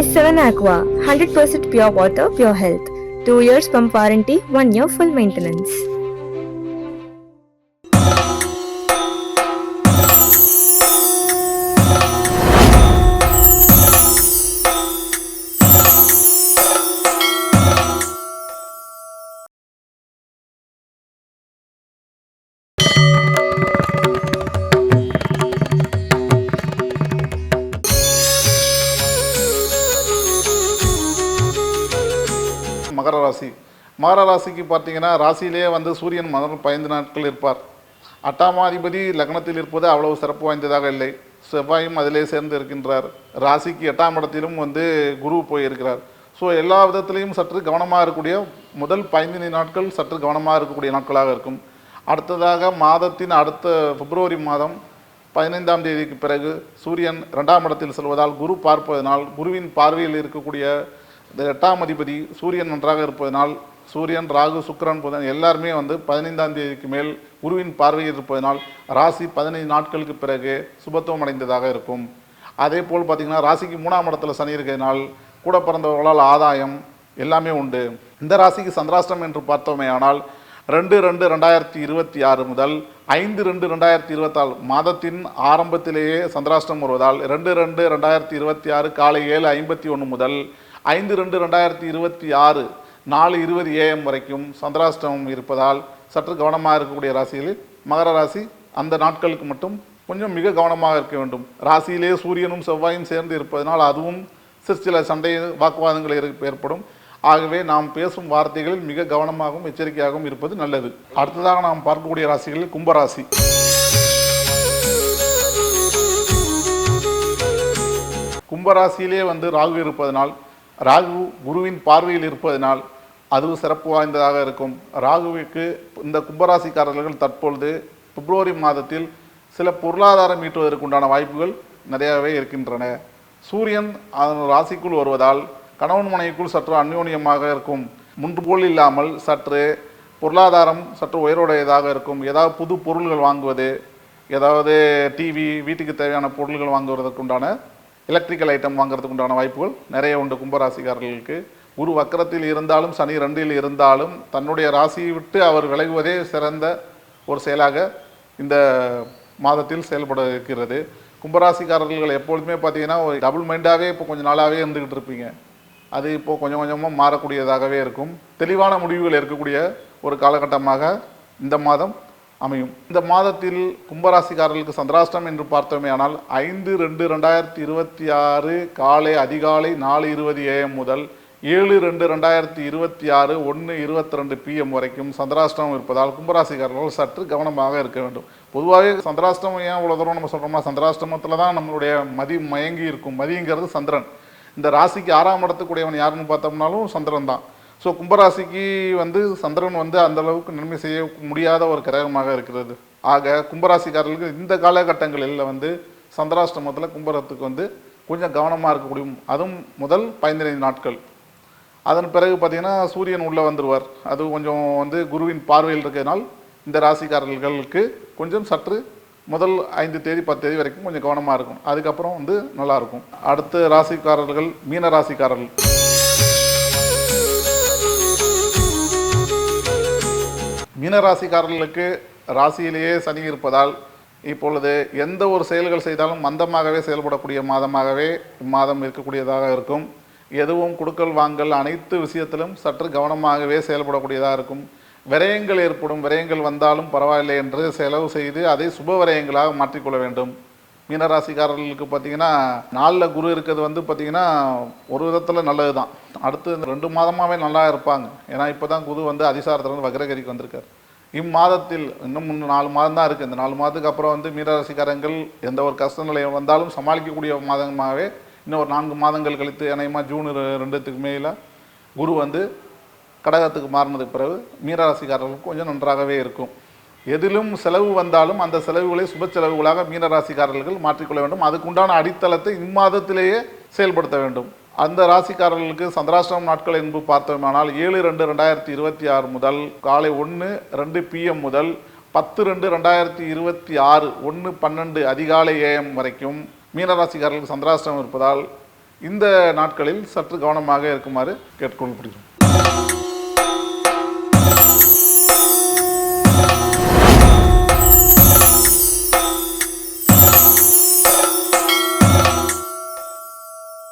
S7 Aqua, 100% pure water, pure health. 2 years pump warranty, 1 year full maintenance. மகர ராசி. மகர ராசிக்கு பார்த்தீங்கன்னா ராசியிலே வந்து சூரியன் முதல் 15 நாட்கள் இருப்பார். 8ஆம் அதிபதி லக்னத்தில் இருப்பது அவ்வளவு சிறப்பு வாய்ந்ததாக இல்லை. செவ்வாயும் அதிலே சேர்ந்து இருக்கின்றார். ராசிக்கு 8ஆம் இடத்திலும் வந்து குரு போயிருக்கிறார். ஸோ எல்லா விதத்திலையும் சற்று கவனமாக இருக்கக்கூடிய முதல் 15 நாட்கள் சற்று கவனமாக இருக்கக்கூடிய நாட்களாக இருக்கும். அடுத்ததாக மாதத்தின் அடுத்த பிப்ரவரி மாதம் 15ஆம் தேதிக்கு பிறகு சூரியன் 2ஆம் இடத்தில் செல்வதால் குரு பார்ப்பதனால் குருவின் பார்வையில் இருக்கக்கூடிய இந்த 8ஆம் அதிபதி சூரியன் நன்றாக இருப்பதனால் சூரியன் ராகு சுக்கிரன் புதன் எல்லாருமே வந்து 15ஆம் தேதிக்கு மேல் குருவின் பார்வையில் இருப்பதனால் ராசி 15 நாட்களுக்கு பிறகு சுபத்துவம் அடைந்ததாக இருக்கும். அதே போல் பார்த்திங்கன்னா ராசிக்கு 3ஆம் இடத்துல சனி இருக்கிறதுனால் கூட பிறந்தவர்களால் ஆதாயம் எல்லாமே உண்டு. இந்த ராசிக்கு சந்திராஷ்டம் என்று பார்த்தோமே ஆனால் 2/2/2026 முதல் 5/2/2026 மாதத்தின் ஆரம்பத்திலேயே சந்திராஷ்டம் வருவதால் 2/2/2026 காலை 7:51 முதல் 5/2/2026 4:20 AM வரைக்கும் சந்திராஷ்டமம் இருப்பதால் சற்று கவனமாக இருக்கக்கூடிய ராசிகளில் மகர ராசி அந்த நாட்களுக்கு மட்டும் கொஞ்சம் மிக கவனமாக இருக்க வேண்டும். ராசியிலே சூரியனும் செவ்வாயும் சேர்ந்து இருப்பதனால் அதுவும் சில சண்டை வாக்குவாதங்கள் ஏற்படும். ஆகவே நாம் பேசும் வார்த்தைகளில் மிக கவனமாகவும் எச்சரிக்கையாகவும் இருப்பது நல்லது. அடுத்ததாக நாம் பார்க்கக்கூடிய ராசிகளில் கும்பராசி. கும்பராசியிலே வந்து ராகு இருப்பதனால் ராகு குருவின் பார்வையில் இருப்பதனால் அதுவும் சிறப்பு வாய்ந்ததாக இருக்கும். ராகுவிற்கு இந்த கும்பராசிக்காரர்கள் தற்பொழுது பிப்ரவரி மாதத்தில் சில பொருளாதாரம் ஈட்டுவதற்குண்டான வாய்ப்புகள் நிறையவே இருக்கின்றன. சூரியன் அதன் ராசிக்குள் வருவதால் கணவன் மனைவிக்குள் சற்று அந்யோன்யமாக இருக்கும். முன்பு போல் இல்லாமல் சற்று பொருளாதாரம் சற்று உயர்வுடையதாக இருக்கும். ஏதாவது புது பொருள்கள் வாங்குவது, ஏதாவது டிவி, வீட்டுக்கு தேவையான பொருள்கள் வாங்குவதற்குண்டான எலக்ட்ரிக்கல் ஐட்டம் வாங்குறதுக்கு உண்டான வாய்ப்புகள் நிறைய உண்டு. கும்பராசிக்காரர்களுக்கு குரு வக்கரத்தில் இருந்தாலும் சனி 2இல் இருந்தாலும் தன்னுடைய ராசியை விட்டு அவர் விலகுவதே சிறந்த ஒரு செயலாக இந்த மாதத்தில் செயல்பட இருக்கிறது. கும்பராசிக்காரர்கள் எப்பொழுதுமே பார்த்தீங்கன்னா ஒரு டபுள் மைண்டாகவே இப்போ கொஞ்சம் நாளாகவே இருந்துக்கிட்டு இருப்பீங்க. அது இப்போது கொஞ்சம் கொஞ்சமாக மாறக்கூடியதாகவே இருக்கும். தெளிவான முடிவுகள் இருக்கக்கூடிய ஒரு காலகட்டமாக இந்த மாதம் அமையும். இந்த மாதத்தில் கும்பராசிக்காரர்களுக்கு சந்திராஷ்டம் என்று பார்த்தோமே ஆனால் 5/2/2026 அதிகாலை 4:20 AM முதல் 7/2/2026 1:22 PM வரைக்கும் சந்திராஷ்டமம் இருப்பதால் கும்பராசிக்காரர்கள் சற்று கவனமாக இருக்க வேண்டும். பொதுவாகவே சந்திராஷ்டமம் ஏன் இவ்வளோ தூரம் நம்ம சொல்கிறோம்னா சந்திராஷ்டமத்தில் தான் நம்மளுடைய மதி மயங்கி இருக்கும். மதிங்கிறது சந்திரன். இந்த ராசிக்கு 6ஆம் இடத்துக்குடையவன் யாருன்னு பார்த்தோம்னாலும் சந்திரன் தான். ஸோ கும்பராசிக்கு வந்து சந்திரன் வந்து அந்தளவுக்கு நன்மை செய்ய முடியாத ஒரு கிரகமாக இருக்கிறது. ஆக கும்பராசிக்காரர்களுக்கு இந்த காலகட்டங்களில் வந்து சந்திராஷ்டமத்தில் கும்பரத்துக்கு வந்து கொஞ்சம் கவனமாக இருக்கக்கூடிய அதுவும் முதல் 15 நாட்கள். அதன் பிறகு பார்த்திங்கன்னா சூரியன் உள்ளே வந்துடுவார். அது கொஞ்சம் வந்து குருவின் பார்வையில் இருக்கிறதுனால் இந்த ராசிக்காரர்களுக்கு கொஞ்சம் சற்று முதல் 5 தேதி 10 தேதி வரைக்கும் கொஞ்சம் கவனமாக இருக்கும். அதுக்கப்புறம் வந்து நல்லாயிருக்கும். அடுத்த ராசிக்காரர்கள் மீன ராசிக்காரர்கள். மீனராசிக்காரர்களுக்கு ராசியிலேயே சனி இருப்பதால் இப்பொழுது எந்த ஒரு செயல்கள் செய்தாலும் மந்தமாகவே செயல்படக்கூடிய மாதமாகவே இம்மாதம் இருக்கக்கூடியதாக இருக்கும். எதுவும் கொடுக்கல் வாங்கல் அனைத்து விஷயத்திலும் சற்று கவனமாகவே செயல்படக்கூடியதாக இருக்கும். விரயங்கள் ஏற்படும். விரயங்கள் வந்தாலும் பரவாயில்லை என்று செலவு செய்து அதை சுப விரயங்களாக மாற்றிக்கொள்ள வேண்டும். மீனராசிக்காரர்களுக்கு பார்த்திங்கன்னா 4ல் குரு இருக்கிறது வந்து பார்த்திங்கன்னா ஒரு விதத்தில் நல்லது தான். அடுத்து 2 மாதமாகவே நல்லா இருப்பாங்க. ஏன்னா இப்போ தான் குரு வந்து அதிசாரத்துலேருந்து வக்ரகதிக்கு வந்திருக்கார். இம்மாதத்தில் இன்னும் 4 மாதம் தான் இருக்குது. இந்த 4 மாதத்துக்கு அப்புறம் வந்து மீனராசிக்காரங்கள் எந்த ஒரு கஷ்ட நிலையம் வந்தாலும் சமாளிக்கக்கூடிய மாதமாகவே இன்னும் ஒரு 4 மாதங்கள் கழித்து அநேகமாக ஜூன் 2க்கு மேலே குரு வந்து கடகத்துக்கு மாறினதுக்கு பிறகு மீனராசிக்காரர்களுக்கு கொஞ்சம் நன்றாகவே இருக்கும். எதிலும் செலவு வந்தாலும் அந்த செலவுகளை சுப செலவுகளாக மீனராசிக்காரர்கள் மாற்றிக்கொள்ள வேண்டும். அதுக்குண்டான அடித்தளத்தை இம்மாதத்திலேயே செயல்படுத்த வேண்டும். அந்த ராசிக்காரர்களுக்கு சந்திராஷ்டமம் நாட்கள் என்பது பார்த்தோமானால் 7/2/2026 முதல் காலை 1:02 PM முதல் 10/2/2026 1:12 அதிகாலை AM வரைக்கும் மீனராசிக்காரர்களுக்கு சந்திராஷ்டமம் இருப்பதால் இந்த நாட்களில் சற்று கவனமாக இருக்குமாறு கேட்டுக்கொள்ளப்படுகிறோம்.